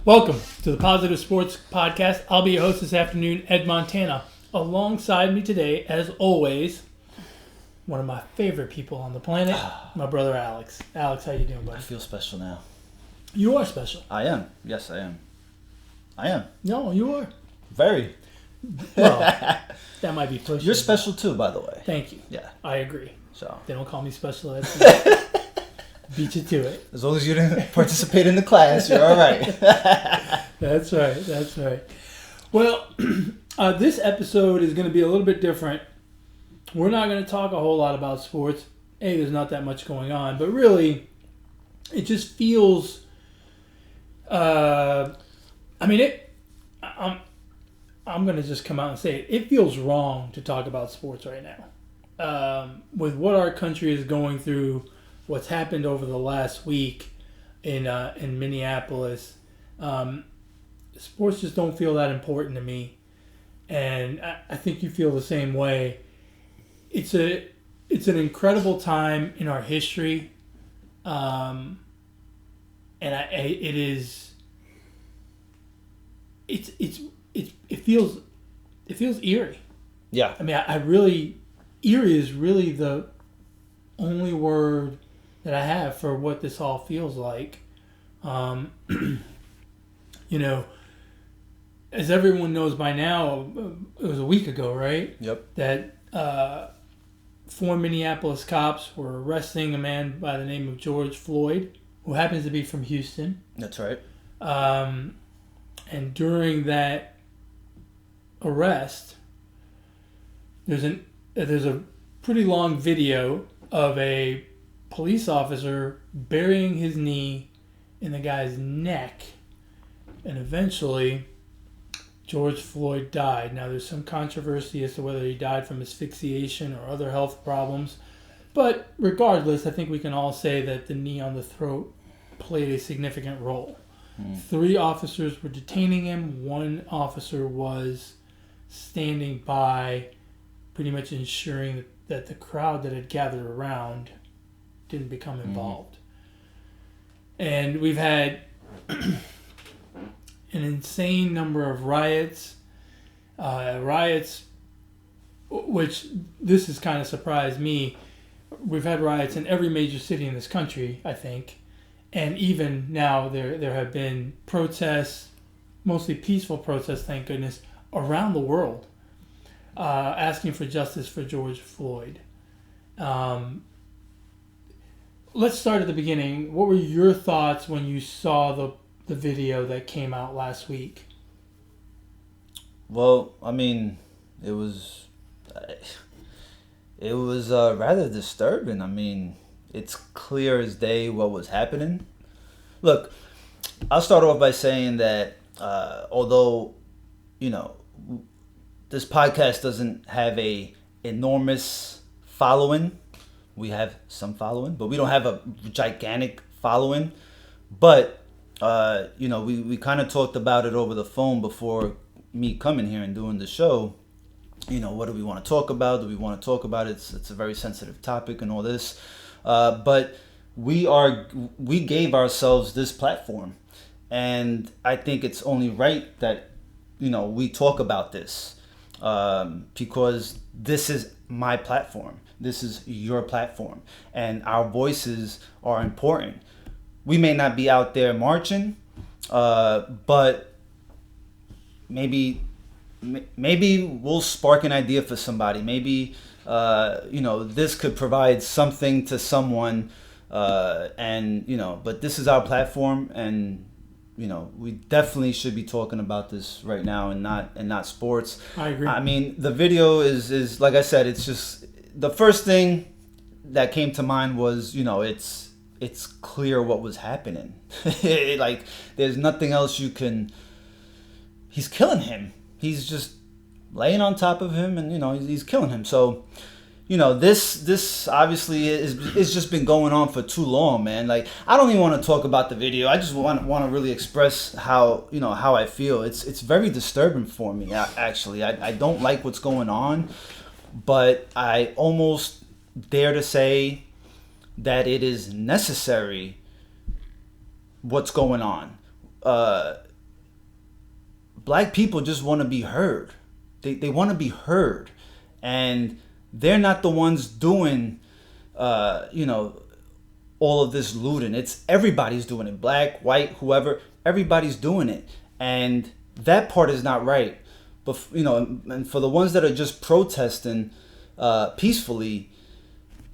Welcome to the Positive Sports Podcast. I'll be your host this afternoon, Ed Montana. Alongside me today, as always, one of my favorite people on the planet, my brother Alex. Alex, how you doing, buddy? I feel special now. You are special. I am. Yes, I am. I am. No, you are. Very. Well, that might be pushing. You're special too, by the way. Thank you. Yeah. I agree. So They don't call me special ed. Beat you to it. as long as you didn't participate in the class, you're all right. That's right. That's right. Well, this episode is going to be a little bit different. We're not going to talk a whole lot about sports. There's not that much going on, but really, it just feels. I'm going to just come out and say it. It feels wrong to talk about sports right now. With what our country is going through, what's happened over the last week in Minneapolis, sports just don't feel that important to me, and I think you feel the same way. It's an incredible time in our history, and it feels eerie. Yeah. I mean, eerie is really the only word that I have for what this all feels like. As everyone knows by now, it was a week ago, right? Yep. That 4 Minneapolis cops were arresting a man by the name of George Floyd, who happens to be from Houston. That's right. And during that arrest, there's a pretty long video of a police officer burying his knee in the guy's neck, and eventually George Floyd died. Now, there's some controversy as to whether he died from asphyxiation or other health problems, but regardless, I think we can all say that the knee on the throat played a significant role. 3 officers were detaining him. 1 officer was standing by, pretty much ensuring that the crowd that had gathered around didn't become involved. And we've had an insane number of riots, which this has kind of surprised me. We've had riots in every major city in this country, I think. And even now there have been protests, mostly peaceful protests, thank goodness, around the world, asking for justice for George Floyd. Let's start at the beginning. What were your thoughts when you saw the video that came out last week? Well, I mean, it was rather disturbing. I mean, it's clear as day what was happening. Look, I'll start off by saying that although, this podcast doesn't have a enormous following, we have some following, but we don't have a gigantic following. But, we kind of talked about it over the phone before me coming here and doing the show. What do we want to talk about? Do we want to talk about it? It's a very sensitive topic and all this. But we gave ourselves this platform. And I think it's only right that, we talk about this. Because this is my platform. This is your platform. And our voices are important. We may not be out there marching, but maybe we'll spark an idea for somebody. Maybe, this could provide something to someone. But this is our platform, and we definitely should be talking about this right now and not sports. I agree. I mean, the video is like I said, it's just the first thing that came to mind was, it's clear what was happening. Like, there's nothing else you can. He's killing him. He's just laying on top of him, and he's killing him. So, this obviously is just been going on for too long, man. Like, I don't even want to talk about the video. I just want to really express how I feel. It's very disturbing for me, actually. I don't like what's going on, but I almost dare to say that it is necessary what's going on. black people just want to be heard. They want to be heard, and they're not the ones doing, all of this looting. It's everybody's doing it. Black, white, whoever, everybody's doing it, and that part is not right. But and for the ones that are just protesting peacefully,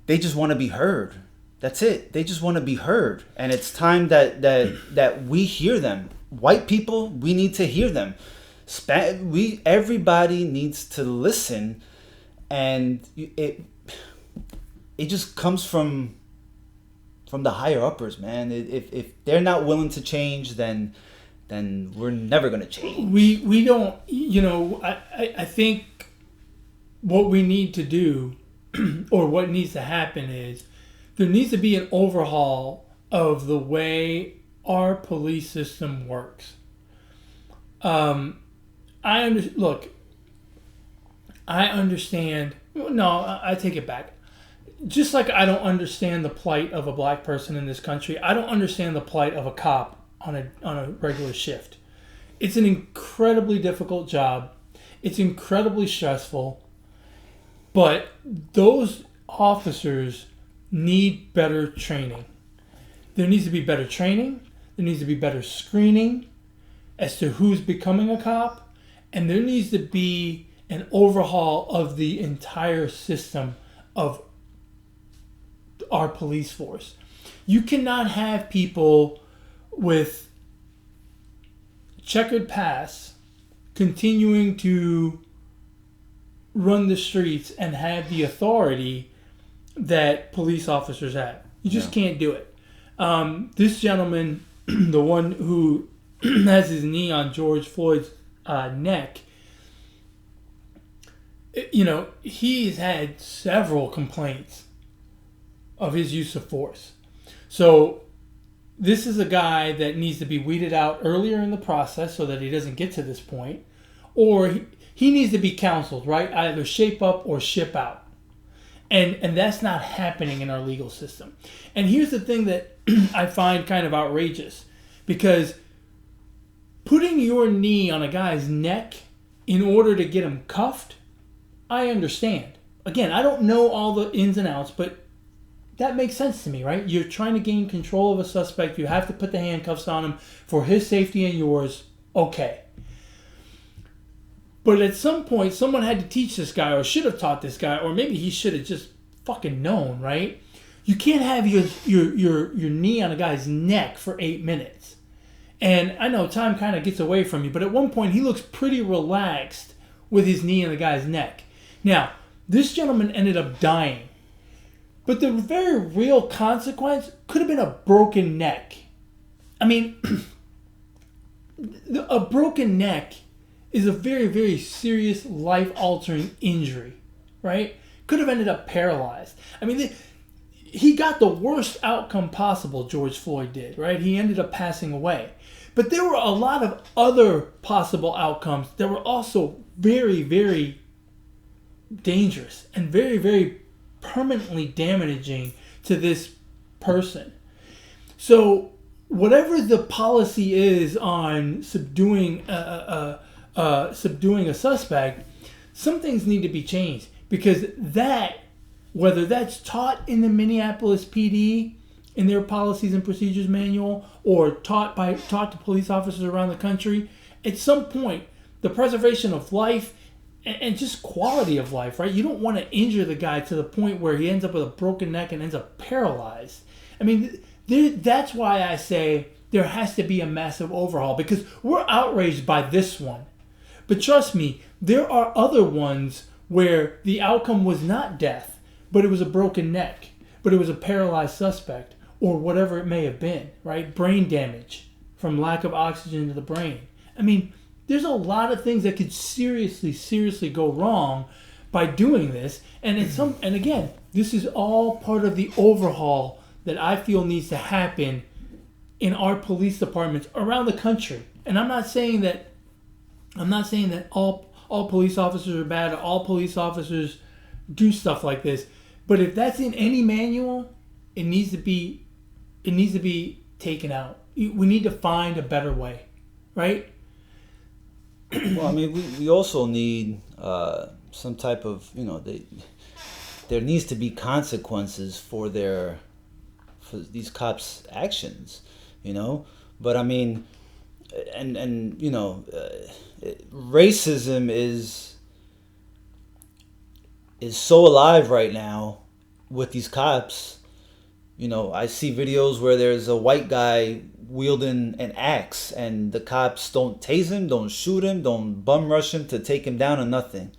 they just want to be heard. That's it. They just want to be heard, and it's time that we hear them. White people, we need to hear them. Everybody needs to listen, and it just comes from the higher uppers, man. If they're not willing to change, then we're never gonna change. We don't. I think what we need to do, or what needs to happen, is there needs to be an overhaul of the way our police system works. I understand. No, I take it back. Just like I don't understand the plight of a black person in this country, I don't understand the plight of a cop on a regular shift. It's an incredibly difficult job. It's incredibly stressful. But those officers need better training. There needs to be better training. There needs to be better screening as to who's becoming a cop. And there needs to be an overhaul of the entire system of our police force. You cannot have people with checkered past continuing to run the streets and have the authority that police officers have. You just can't do it. This gentleman, the one who has his knee on George Floyd's neck, he's had several complaints of his use of force. So this is a guy that needs to be weeded out earlier in the process so that he doesn't get to this point, or he needs to be counseled, right? Either shape up or ship out. And that's not happening in our legal system. And here's the thing that I find kind of outrageous, because putting your knee on a guy's neck in order to get him cuffed, I understand. Again, I don't know all the ins and outs, but that makes sense to me, right? You're trying to gain control of a suspect. You have to put the handcuffs on him for his safety and yours. Okay. But at some point, someone had to teach this guy, or should have taught this guy, or maybe he should have just fucking known, right? You can't have your knee on a guy's neck for 8 minutes. And I know time kind of gets away from you, but at one point he looks pretty relaxed with his knee on the guy's neck. Now, this gentleman ended up dying. But the very real consequence could have been a broken neck. I mean, a broken neck is a very, very serious life-altering injury, right? Could have ended up paralyzed. I mean, he got the worst outcome possible, George Floyd did, right? He ended up passing away. But there were a lot of other possible outcomes that were also very, very dangerous and very, very permanently damaging to this person. So whatever the policy is on subduing a suspect, some things need to be changed, because that, whether that's taught in the Minneapolis PD in their policies and procedures manual, or taught to police officers around the country, at some point the preservation of life and just quality of life, right? You don't want to injure the guy to the point where he ends up with a broken neck and ends up paralyzed. I mean, that's why I say there has to be a massive overhaul, because we're outraged by this one. But trust me, there are other ones where the outcome was not death, but it was a broken neck, but it was a paralyzed suspect, or whatever it may have been, right? Brain damage from lack of oxygen to the brain. I mean, there's a lot of things that could seriously go wrong by doing this. And again, this is all part of the overhaul that I feel needs to happen in our police departments around the country. And I'm not saying that all police officers are bad, or all police officers do stuff like this. But if that's in any manual, it needs to be taken out. We need to find a better way, right? Well, I mean, we also need some type of, there needs to be consequences for these cops' actions, But I mean, and racism is so alive right now with these cops. I see videos where there's a white guy wielding an axe and the cops don't tase him, don't shoot him, don't bum rush him to take him down or nothing,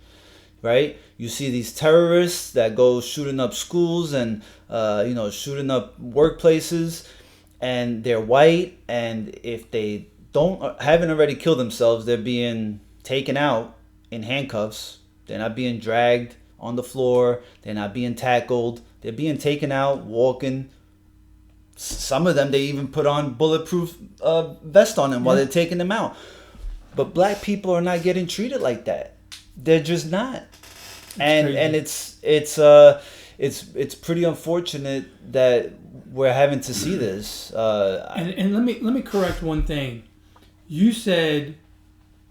right? You see these terrorists that go shooting up schools and, shooting up workplaces, and they're white, and if they haven't already killed themselves, they're being taken out in handcuffs. They're not being dragged on the floor. They're not being tackled. They're being taken out, walking. Some of them, they even put on bulletproof vest on them while they're taking them out. But black people are not getting treated like that. They're just not. And it's pretty unfortunate that we're having to see this. And let me correct one thing. You said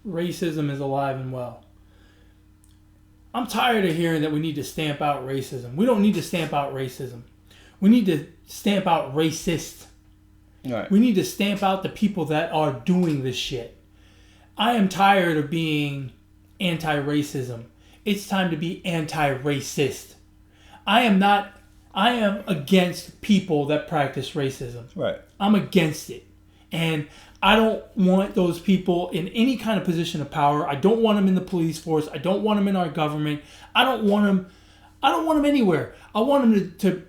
racism is alive and well. I'm tired of hearing that we need to stamp out racism. We don't need to stamp out racism. We need to stamp out racist. Right. We need to stamp out the people that are doing this shit. I am tired of being anti-racism. It's time to be anti-racist. I am against people that practice racism. Right. I'm against it. And I don't want those people in any kind of position of power. I don't want them in the police force. I don't want them in our government. I don't want them anywhere. I want them to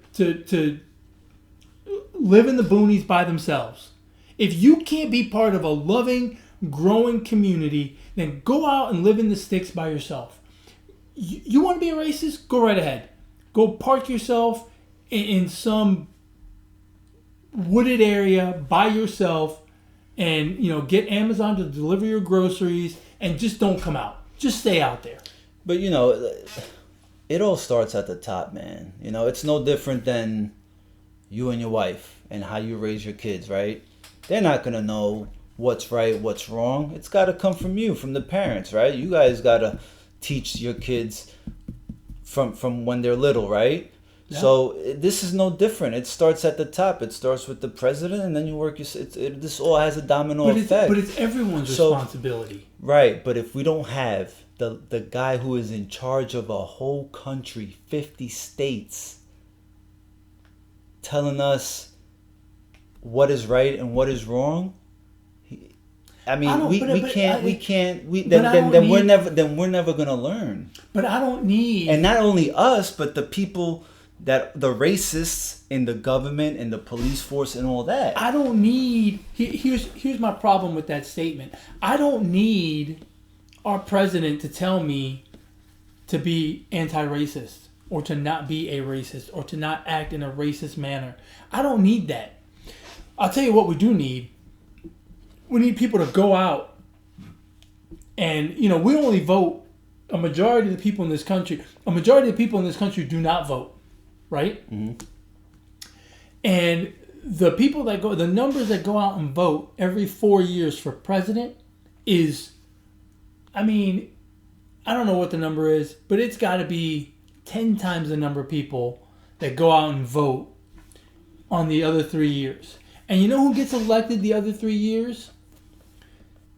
live in the boonies by themselves. If you can't be part of a loving, growing community, then go out and live in the sticks by yourself. You want to be a racist? Go right ahead. Go park yourself in some wooded area by yourself and get Amazon to deliver your groceries and just don't come out. Just stay out there. But it all starts at the top, man. It's no different than you and your wife and how you raise your kids, right? They're not going to know what's right, what's wrong. It's got to come from you, from the parents, right? You guys got to teach your kids from when they're little, right? Yeah. So this is no different. It starts at the top. It starts with the president, and then you work. This all has a domino effect. But it's everyone's responsibility. Right, but if we don't have the guy who is in charge of a whole country, 50 states, telling us what is right and what is wrong, we're never gonna learn. But I don't need. And not only us, but the people the racists in the government and the police force and all that. I don't need. Here's my problem with that statement. I don't need our president to tell me to be anti-racist or to not be a racist or to not act in a racist manner. I don't need that. I'll tell you what we do need. We need people to go out and, we only vote. A majority of the people in this country do not vote, right? Mm-hmm. And the numbers that go out and vote every 4 years for president is, I don't know what the number is, but it's got to be 10 times the number of people that go out and vote on the other 3 years. And you know who gets elected the other 3 years?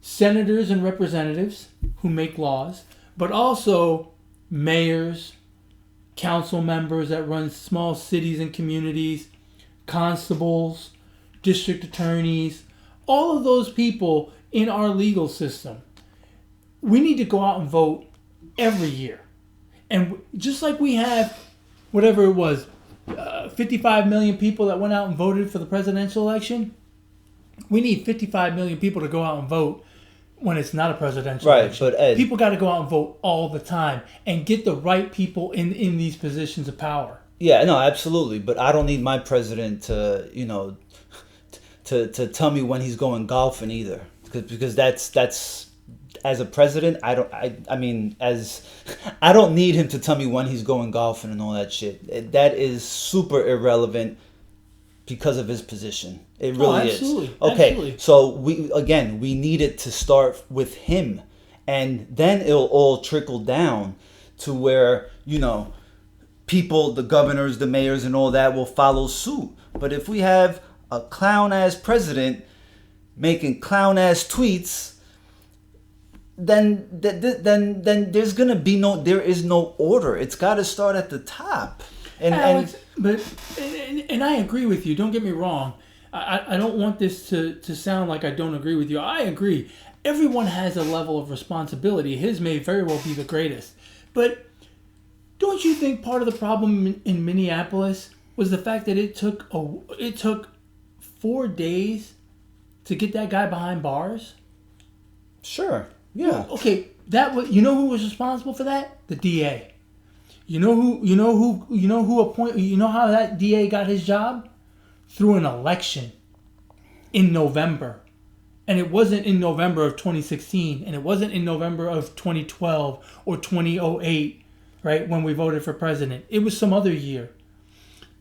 Senators and representatives who make laws, but also mayors, council members that run small cities and communities, constables, district attorneys, all of those people in our legal system. We need to go out and vote every year. And just like we have, whatever it was, 55 million people that went out and voted for the presidential election, we need 55 million people to go out and vote when it's not a presidential election. But Ed, people got to go out and vote all the time and get the right people in these positions of power. Yeah, no, absolutely. But I don't need my president to, to tell me when he's going golfing either, because that's as a president, I don't need him to tell me when he's going golfing and all that shit. That is super irrelevant because of his position. It really absolutely. is. Okay, Absolutely. so we needed to start with him, and then it'll all trickle down to where, people, the governors, the mayors, and all that will follow suit. But if we have a clown ass president making clown ass tweets, then there's gonna be there is no order. It's got to start at the top. Alex, and I agree with you. Don't get me wrong. I don't want this to sound like I don't agree with you. I agree. Everyone has a level of responsibility. His may very well be the greatest. But don't you think part of the problem in Minneapolis was the fact that it took 4 days to get that guy behind bars? Sure. Yeah. Okay, you know who was responsible for that? The DA. You know how that DA got his job? Through an election in November. And it wasn't in November of 2016, and it wasn't in November of 2012 or 2008, right, when we voted for president. It was some other year.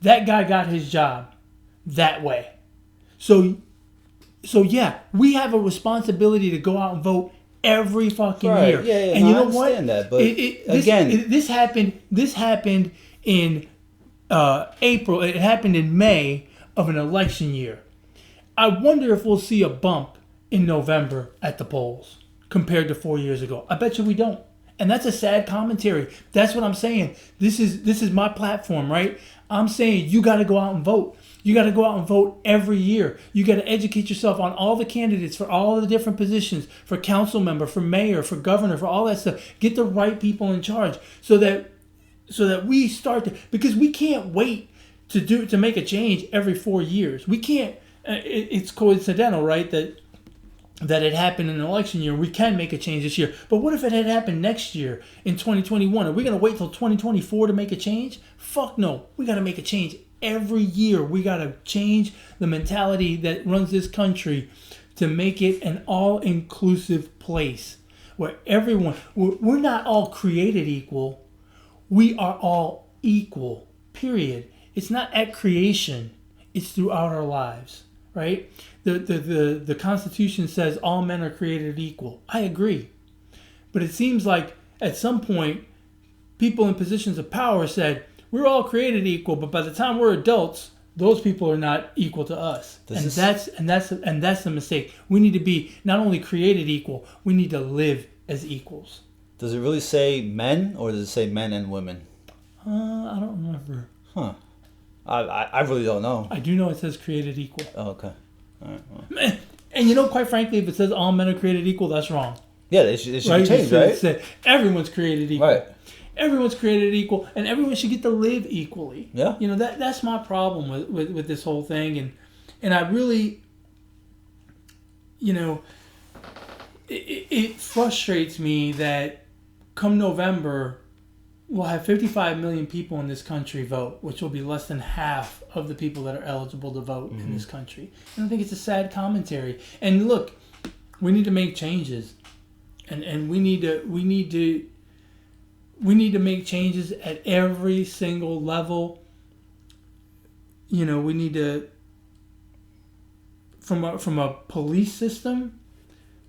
That guy got his job that way. So yeah, we have a responsibility to go out and vote every fucking year. Yeah, and no, you know I what? understand that, but This happened in April. It happened in May of an election year. I wonder if we'll see a bump in November at the polls compared to 4 years ago. I bet you we don't. And that's a sad commentary. That's what I'm saying. This is my platform, right? I'm saying you got to go out and vote. You got to go out and vote every year. You got to educate yourself on all the candidates for all the different positions, for council member, for mayor, for governor, for all that stuff. Get the right people in charge so that we start to, because we can't wait to make a change every 4 years. We can't. It's coincidental, right, that it happened in an election year. We can make a change this year. But what if it had happened next year in 2021? Are we going to wait till 2024 to make a change? Fuck no. We got to make a change every year. We got to change the mentality that runs this country to make it an all-inclusive place where we're not all created equal. We are all equal, period. It's not at creation. It's throughout our lives, right? The Constitution says all men are created equal. I agree. But it seems like at some point, people in positions of power said, we're all created equal, but by the time we're adults, those people are not equal to us. That's the mistake. We need to be not only created equal, we need to live as equals. Does it really say men, or does it say men and women? I don't remember. Huh. I really don't know. I do know it says created equal. Oh, okay. All right. Well. And quite frankly, if it says all men are created equal, that's wrong. Yeah, it should be changed, right? Everyone's created equal. Right. Everyone's created equal, and everyone should get to live equally. Yeah. That's my problem with this whole thing, and I really, it frustrates me that come November, we'll have 55 million people in this country vote, which will be less than half of the people that are eligible to vote in this country. And I think it's a sad commentary. And look, we need to make changes, and we need to make changes at every single level. We need to, from a police system,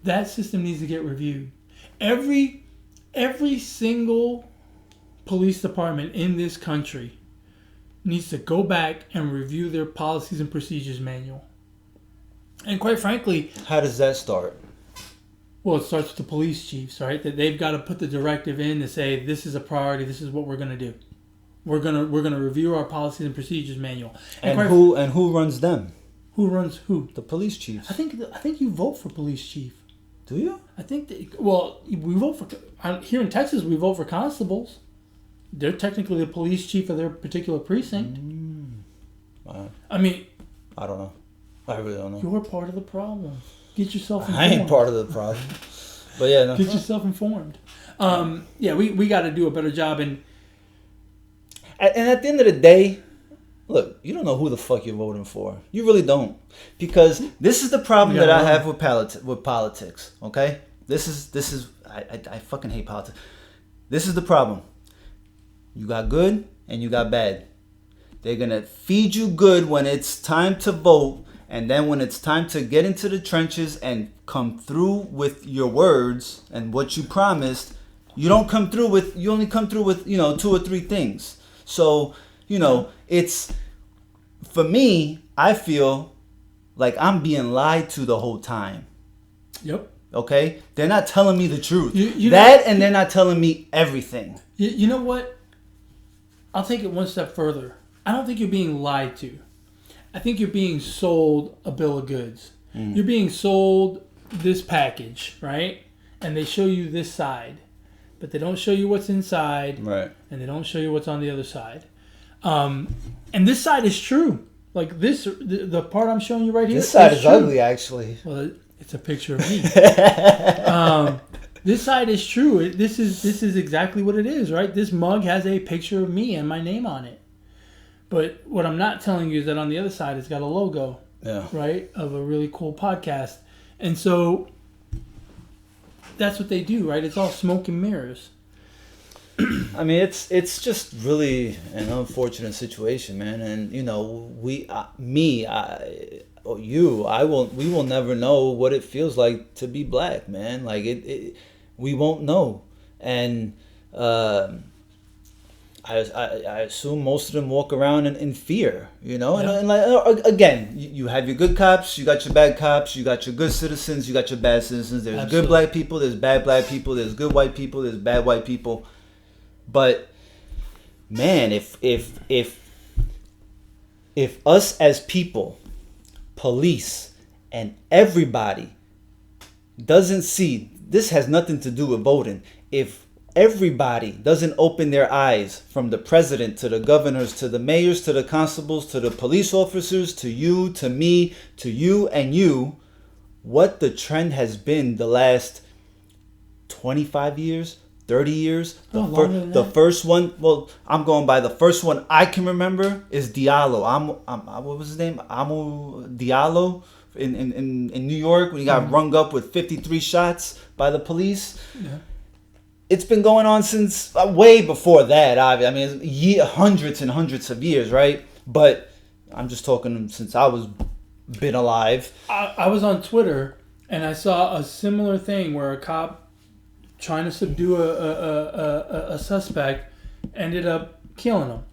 that system needs to get reviewed. Every single police department in this country needs to go back and review their policies and procedures manual. And quite frankly, how does that start? Well, it starts with the police chiefs, right? That they've got to put the directive in to say this is a priority. This is what we're going to do. We're gonna review our policies and procedures manual. And who runs them? Who runs who? The police chiefs. I think you vote for police chief. Do you? I think we vote for here in Texas. We vote for constables. They're technically the police chief of their particular precinct. I mean, I don't know. I really don't know. You're part of the problem. Get yourself informed. I ain't part of the problem. But yeah, no. Get yourself informed. Yeah, we got to do a better job. And at the end of the day, look, you don't know who the fuck you're voting for. You really don't. Because this is the problem that I have with politics. Okay? This is I fucking hate politics. This is the problem. You got good and you got bad. They're going to feed you good when it's time to vote. And then when it's time to get into the trenches and come through with your words and what you promised, you only come through with, 2 or 3 things. So, it's, for me, I feel like I'm being lied to the whole time. Yep. Okay? They're not telling me the truth. And they're not telling me everything. You know what? I'll take it one step further. I don't think you're being lied to. I think you're being sold a bill of goods. You're being sold this package, right? And they show you this side, but they don't show you what's inside, right? And they don't show you what's on the other side. And this side is true. Like this, the part I'm showing you right here. This side is ugly, actually. Well, it's a picture of me. This side is true. This is exactly what it is, right? This mug has a picture of me and my name on it. But what I'm not telling you is that on the other side, it's got a logo, right, of a really cool podcast. And so that's what they do, right? It's all smoke and mirrors. I mean, it's just really an unfortunate situation, man. And we will never know what it feels like to be black, man. Like we won't know. And I assume most of them walk around in fear, and like, again, you have your good cops, you got your bad cops, you got your good citizens, you got your bad citizens. There's Absolutely. Good black people, there's bad black people, there's good white people, there's bad white people. But man, if us as people, police, and everybody doesn't see, this has nothing to do with voting. If everybody doesn't open their eyes, from the president to the governors to the mayors to the constables to the police officers to you, to me, to you and you, what the trend has been the last 25 years, 30 years. The first one, well, I'm going by the first one I can remember is Diallo. What was his name? Amu Diallo in New York, when he got rung up with 53 shots by the police. Yeah. It's been going on since way before that. I mean, hundreds and hundreds of years, right? But I'm just talking since I was been alive. I was on Twitter and I saw a similar thing where a cop trying to subdue a suspect ended up killing him.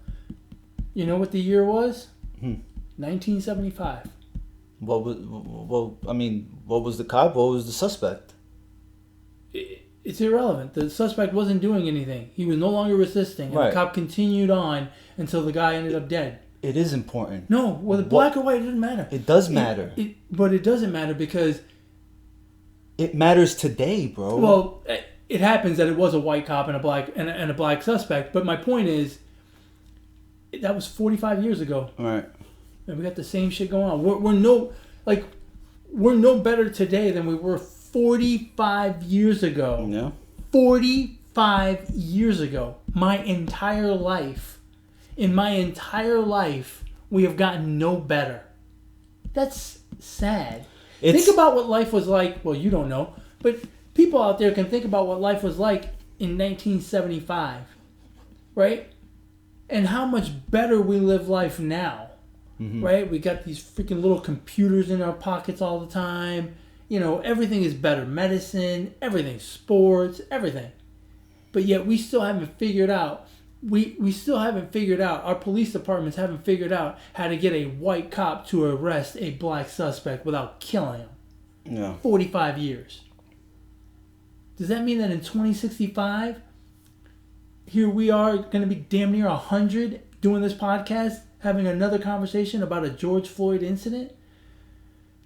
You know what the year was? 1975. What was the cop? What was the suspect? It's irrelevant. The suspect wasn't doing anything. He was no longer resisting. And right. The cop continued on until the guy ended up dead. It is important. No, whether black or white, it doesn't matter. It does matter. But it doesn't matter because... It matters today, bro. Well, it happens that it was a white cop and a black suspect. But my point is, that was 45 years ago. Right. And we got the same shit going on. We're no better today than we were 45 years ago. Yeah. 45 years ago. In my entire life, we have gotten no better. That's sad. Think about what life was like. Well, you don't know. But people out there can think about what life was like in 1975. Right? And how much better we live life now. Mm-hmm. Right? We got these freaking little computers in our pockets all the time. Everything is better. Medicine, everything, sports, everything. But yet we still haven't figured out. We still haven't figured out. Our police departments haven't figured out how to get a white cop to arrest a black suspect without killing him. Yeah. 45 years. Does that mean that in 2065, here we are going to be damn near 100 doing this podcast, having another conversation about a George Floyd incident?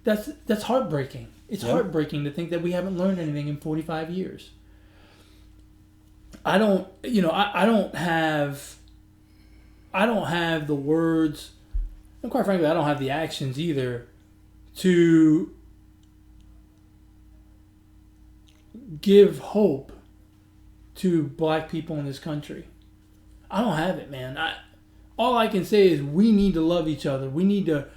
That's heartbreaking. It's heartbreaking to think that we haven't learned anything in 45 years. I don't have the words, and quite frankly, I don't have the actions either to give hope to black people in this country. I don't have it, man. All I can say is we need to love each other. We need to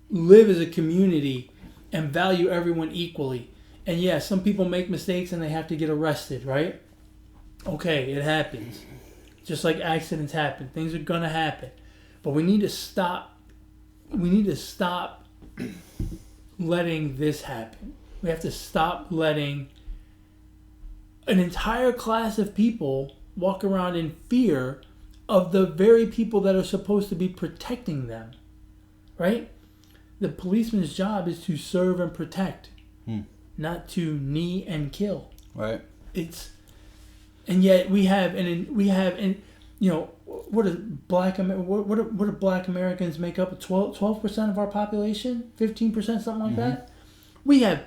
live as a community and value everyone equally. And yeah, some people make mistakes and they have to get arrested, right? Okay, it happens. Just like accidents happen, things are gonna happen, but we need to stop. We need to stop letting this happen. We have to stop letting an entire class of people walk around in fear of the very people that are supposed to be protecting them, right? The policeman's job is to serve and protect, not to knee and kill. Right. And yet we have you know, what do black Americans make up? 12% of our population, 15%, something like that. We have,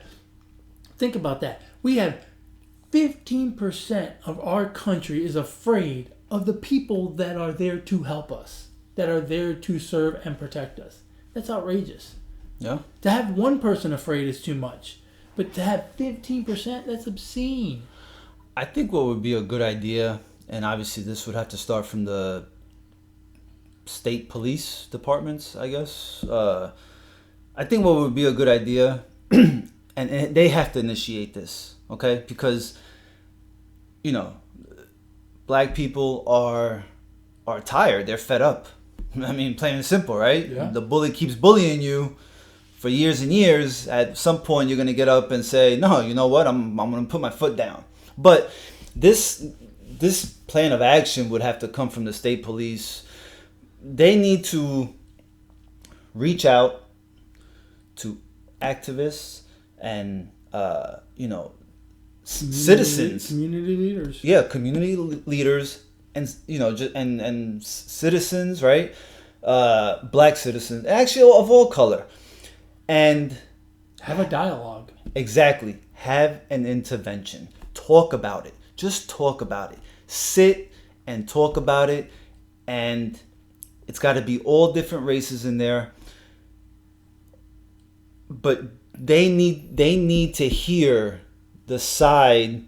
think about that. We have 15% of our country is afraid of the people that are there to help us, that are there to serve and protect us. That's outrageous. Yeah. To have one person afraid is too much, but to have 15%, that's obscene. I think what would be a good idea, and obviously this would have to start from the state police departments, I guess. I think what would be a good idea, and they have to initiate this, okay? Because, you know, black people are tired. They're fed up. I mean, plain and simple, right? Yeah. The bully keeps bullying you for years and years. At some point, you're going to get up and say, no, you know what? I'm going to put my foot down. But this plan of action would have to come from the state police. They need to reach out to activists and, citizens, community leaders. Yeah, community leaders, and and citizens, right? Black citizens, actually of all color, and have a dialogue. Exactly, have an intervention. Talk about it. Just talk about it. Sit and talk about it, and it's got to be all different races in there. But they need to hear the side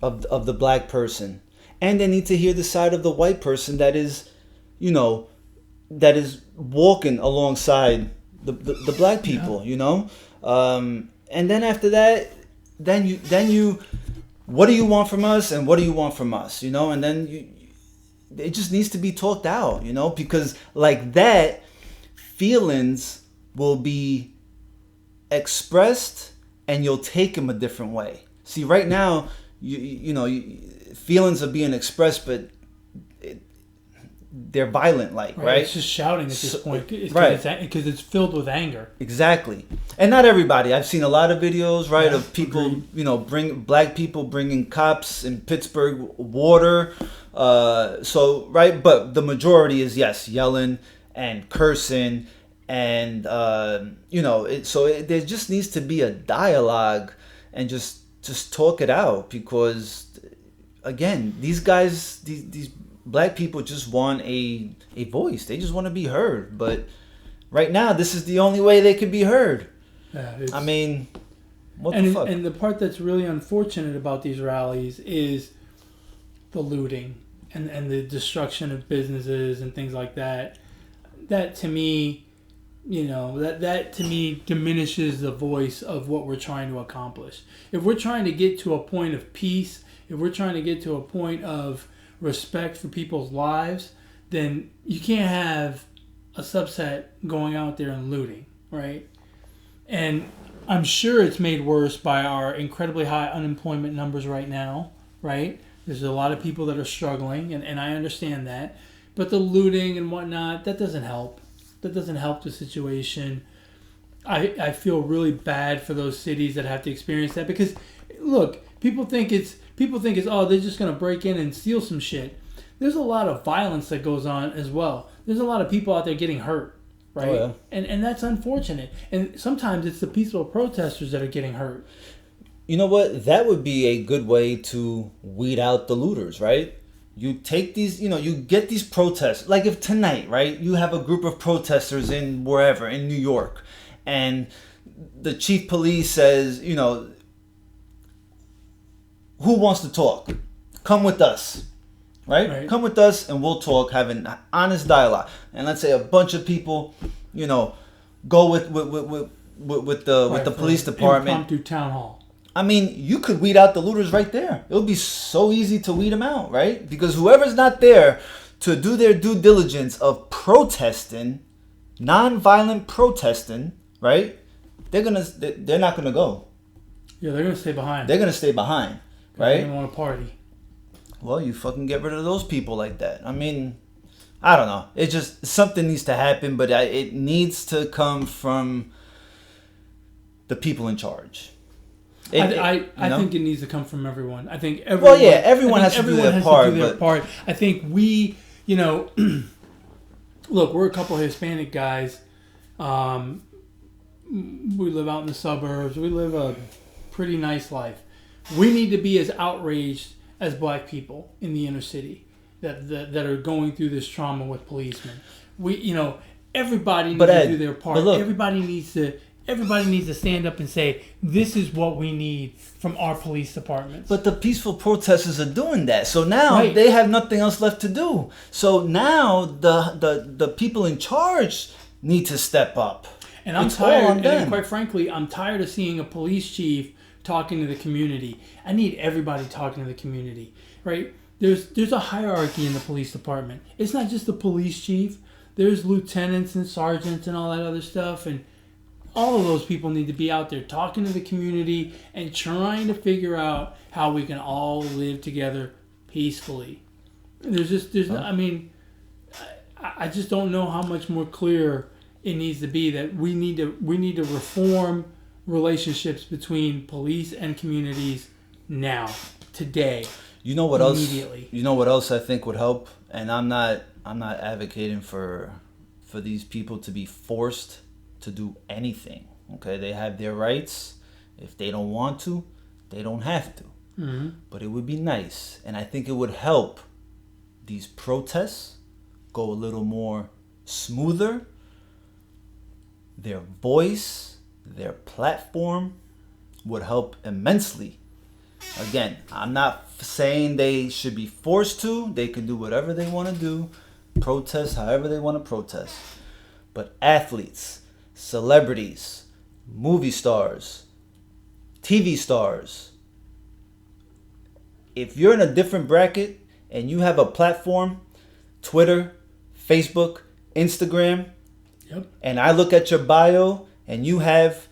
of the black person, and they need to hear the side of the white person that is walking alongside the black people. Yeah. And then after that, then you what do you want from us, and what do you want from us, and then it just needs to be talked out, because like that, feelings will be expressed and you'll take them a different way. See, right now, feelings are being expressed, but they're violent, right? It's just shouting at this point, right? Because it's filled with anger. Exactly, and not everybody. I've seen a lot of videos, right, of people, bring black people bringing cops in Pittsburgh water. Right, but the majority is yelling and cursing, and there just needs to be a dialogue and just talk it out, because again, these guys, these black people just want a voice. They just want to be heard. But right now, this is the only way they could be heard. Yeah, I mean, what the fuck? And the part that's really unfortunate about these rallies is the looting and the destruction of businesses and things like that. That to me, that to me diminishes the voice of what we're trying to accomplish. If we're trying to get to a point of peace, if we're trying to get to a point of respect for people's lives, then you can't have a subset going out there and looting, right? And I'm sure it's made worse by our incredibly high unemployment numbers right now, right? There's a lot of people that are struggling, and I understand that. But the looting and whatnot, that doesn't help. That doesn't help the situation. I feel really bad for those cities that have to experience that, because, look, people think it's they're just going to break in and steal some shit. There's a lot of violence that goes on as well. There's a lot of people out there getting hurt, right? Oh, yeah. And that's unfortunate. And sometimes it's the peaceful protesters that are getting hurt. You know what? That would be a good way to weed out the looters, right? You take these, you get these protests. Like if tonight, right, you have a group of protesters in wherever, in New York, and the chief police says, who wants to talk? Come with us, right? Come with us and we'll talk, have an honest dialogue. And let's say a bunch of people, go with the police department. Impromptu town hall. I mean, you could weed out the looters right there. It would be so easy to weed them out, right? Because whoever's not there to do their due diligence of protesting, non-violent protesting, right? They're not gonna go. Yeah, they're gonna stay behind. They're gonna stay behind, right? They don't want to party. Well, you fucking get rid of those people like that. I mean, I don't know. It just something needs to happen, but it needs to come from the people in charge. I think it needs to come from everyone. I think everyone. Well, yeah, everyone has to do their part. I think we, look, we're a couple of Hispanic guys. We live out in the suburbs. We live a pretty nice life. We need to be as outraged as black people in the inner city that are going through this trauma with policemen. Everybody needs to do their part. Everybody needs to stand up and say, this is what we need from our police departments. But the peaceful protesters are doing that. So now they have nothing else left to do. So now the people in charge need to step up. And I'm tired, and quite frankly, I'm tired of seeing a police chief talking to the community. I need everybody talking to the community, right? There's a hierarchy in the police department. It's not just the police chief. There's lieutenants and sergeants and all that other stuff, and all of those people need to be out there talking to the community and trying to figure out how we can all live together peacefully. I just don't know how much more clear it needs to be that we need to reform relationships between police and communities now, today. You know what immediately. You know what else I think would help? And I'm not advocating for these people to be forced to do anything. Okay, they have their rights. If they don't want to, they don't have to. Mm-hmm. But it would be nice, and I think it would help these protests go a little more smoother. Their voice, their platform would help immensely. Again, I'm not saying they should be forced to. They can do whatever they want to do, protest however they want to protest. But athletes, celebrities, movie stars, TV stars, if you're in a different bracket and you have a platform, Twitter, Facebook, Instagram, and I look at your bio and you have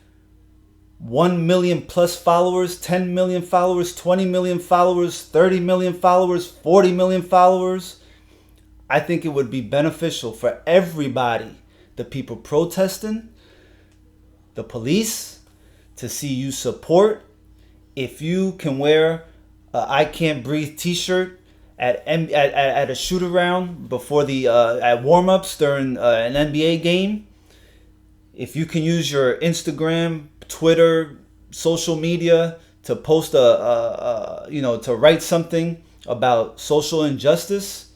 1 million plus followers, 10 million followers, 20 million followers, 30 million followers, 40 million followers, I think it would be beneficial for everybody, the people protesting, the police, to see you support. If you can wear a I Can't Breathe t-shirt at a shoot around before the at warm-ups during an NBA game, if you can use your Instagram, Twitter, social media to post to write something about social injustice,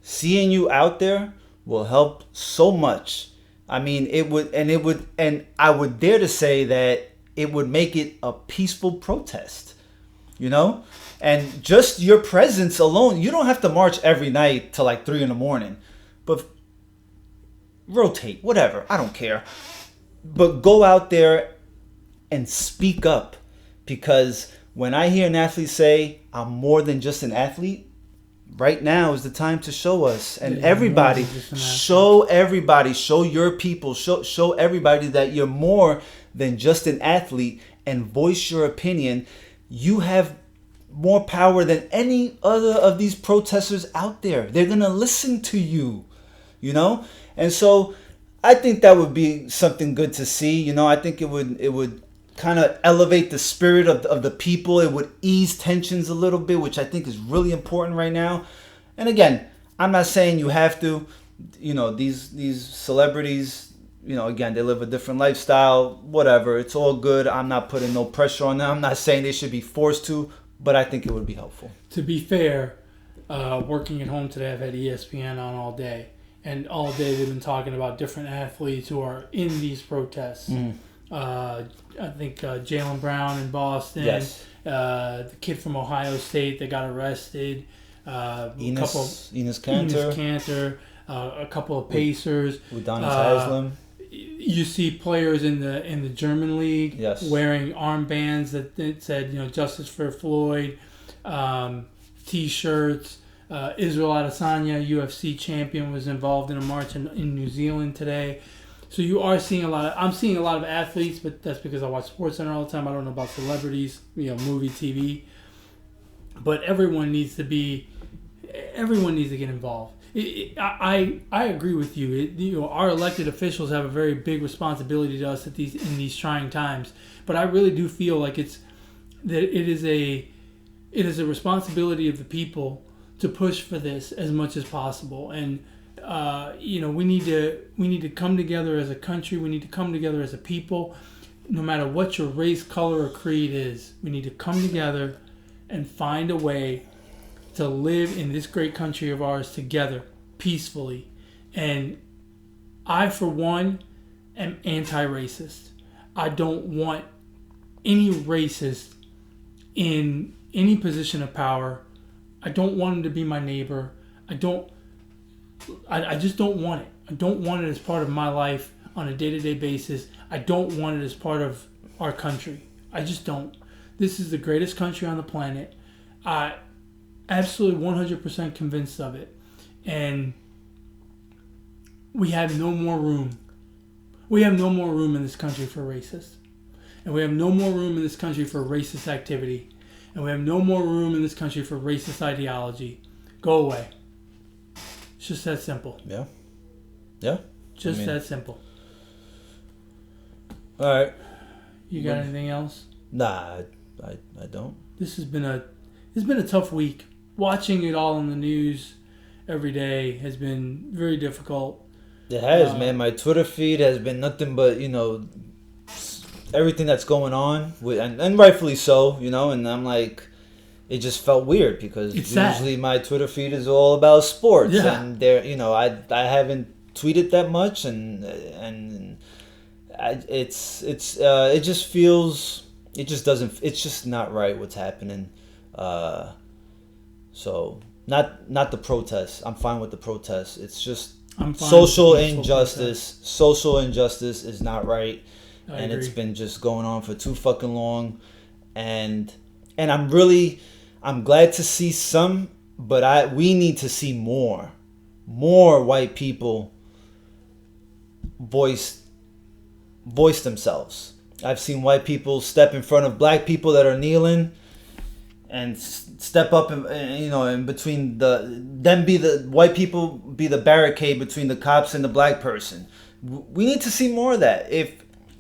seeing you out there will help so much. I mean, and I would dare to say that it would make it a peaceful protest, and just your presence alone. You don't have to march every night till like 3 a.m, but rotate, whatever, I don't care. But go out there and speak up, because when I hear an athlete say, I'm more than just an athlete, right now is the time to show us. And everybody, show your people, show everybody that you're more than just an athlete, and voice your opinion. You have more power than any other of these protesters out there. They're going to listen to you, And so I think that would be something good to see. I think it would kind of elevate the spirit of the people. It would ease tensions a little bit, which I think is really important right now. And again, I'm not saying you have to, these celebrities, again, they live a different lifestyle, whatever. It's all good. I'm not putting no pressure on them. I'm not saying they should be forced to, but I think it would be helpful. To be fair, working at home today, I've had ESPN on all day. And all day they've been talking about different athletes who are in these protests. I think Jaylen Brown in Boston, yes. The kid from Ohio State that got arrested, Enes Kanter, a couple of Pacers, Udonis Haslem. You see players in the German league Yes. wearing armbands that said, Justice for Floyd, T-shirts. Israel Adesanya, UFC champion, was involved in a march in New Zealand today. So you are seeing I'm seeing a lot of athletes, but that's because I watch SportsCenter all the time. I don't know about celebrities, movie, TV. But everyone needs to get involved. I agree with you. Our elected officials have a very big responsibility to us in these trying times. But I really do feel like it is a responsibility of the people to push for this as much as possible. And we need to come together as a country. We need to come together as a people. No matter what your race, color, or creed is, we need to come together and find a way to live in this great country of ours together peacefully. And I, for one, am anti-racist. I don't want any racist in any position of power. I don't want him to be my neighbor. I just don't want it. I don't want it as part of my life on a day-to-day basis. I don't want it as part of our country. I just don't. This is the greatest country on the planet. I absolutely 100% convinced of it. And we have no more room. We have no more room in this country for racists. And we have no more room in this country for racist activity. And we have no more room in this country for racist ideology. Go away. It's just that simple. Yeah. Yeah. Just that simple. All right. You got anything else? Nah, I don't. This has been a tough week. Watching it all in the news every day has been very difficult. It has, man. My Twitter feed has been nothing but, everything that's going on, and rightfully so, and I'm like, it just felt weird because usually my Twitter feed is all about sports, and there, I haven't tweeted that much, and it just feels, it's just not right what's happening. So not the protests. I'm fine with the protests. It's just social injustice. Social injustice is not right. I agree. It's been just going on for too fucking long, and I'm glad to see some, but we need to see more white people voice themselves. I've seen white people step in front of black people that are kneeling, and step up and in between white people be the barricade between the cops and the black person. We need to see more of that.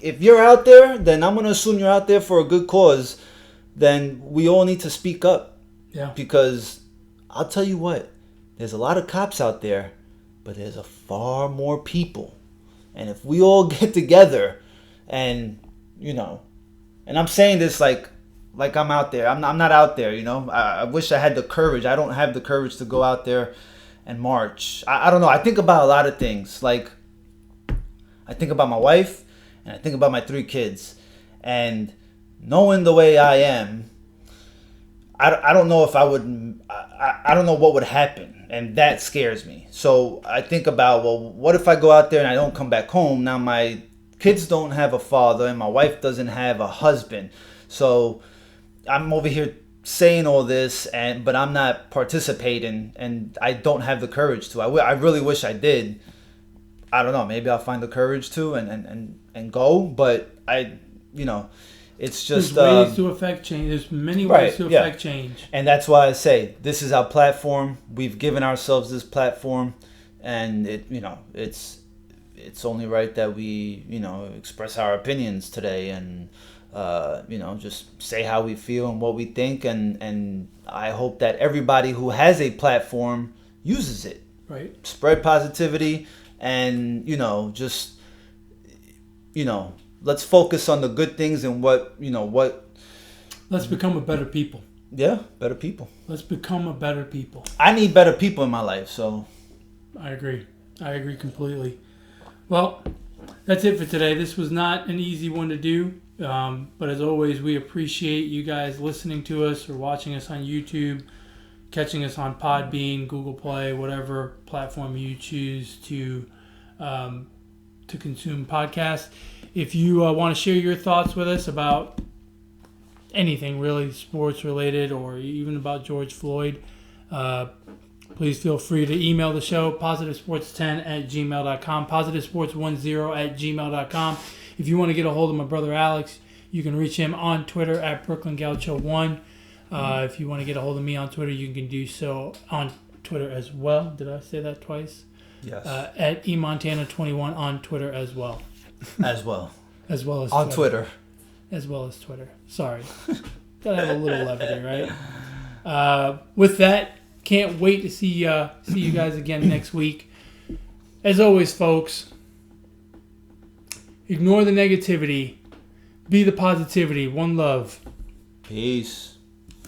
If you're out there, then I'm going to assume you're out there for a good cause. Then we all need to speak up. Yeah. Because I'll tell you what, there's a lot of cops out there, but there's a far more people. And if we all get together and, and I'm saying this like I'm out there. I'm not out there, I wish I had the courage. I don't have the courage to go out there and march. I don't know. I think about a lot of things. Like, I think about my wife. And I think about my 3 kids, and knowing the way I am, I don't know if I would, I don't know what would happen, and that scares me. So I think about, well, what if I go out there and I don't come back home? Now my kids don't have a father, and my wife doesn't have a husband. So I'm over here saying all this, but I'm not participating, and I don't have the courage to. I really wish I did. I don't know. Maybe I'll find the courage to and go. But it's just there's ways to affect change. There's many ways to affect change. And that's why I say this is our platform. We've given ourselves this platform, and it's only right that we express our opinions today and just say how we feel and what we think. And I hope that everybody who has a platform uses it. Right. Spread positivity. And, let's focus on the good things and what. Let's become a better people. Yeah, better people. Let's become a better people. I need better people in my life, so. I agree completely. Well, that's it for today. This was not an easy one to do. But as always, we appreciate you guys listening to us or watching us on YouTube, catching us on Podbean, Google Play, whatever platform you choose to to Consume podcast. If you want to share your thoughts with us about anything really sports related or even about George Floyd, please feel free to email the show, positivesports10@gmail.com, positivesports10@gmail.com. If you want to get a hold of my brother Alex, you can reach him on Twitter at BrooklynGaucho1. If you want to get a hold of me on Twitter, you can do so on Twitter as well. Did I say that twice? Yes. At eMontana21 on Twitter as well. As well. As well as on Twitter. As well as Twitter. Sorry. Gotta have a little levity, right? With that, can't wait to see you guys again next week. As always, folks, ignore the negativity. Be the positivity. One love. Peace.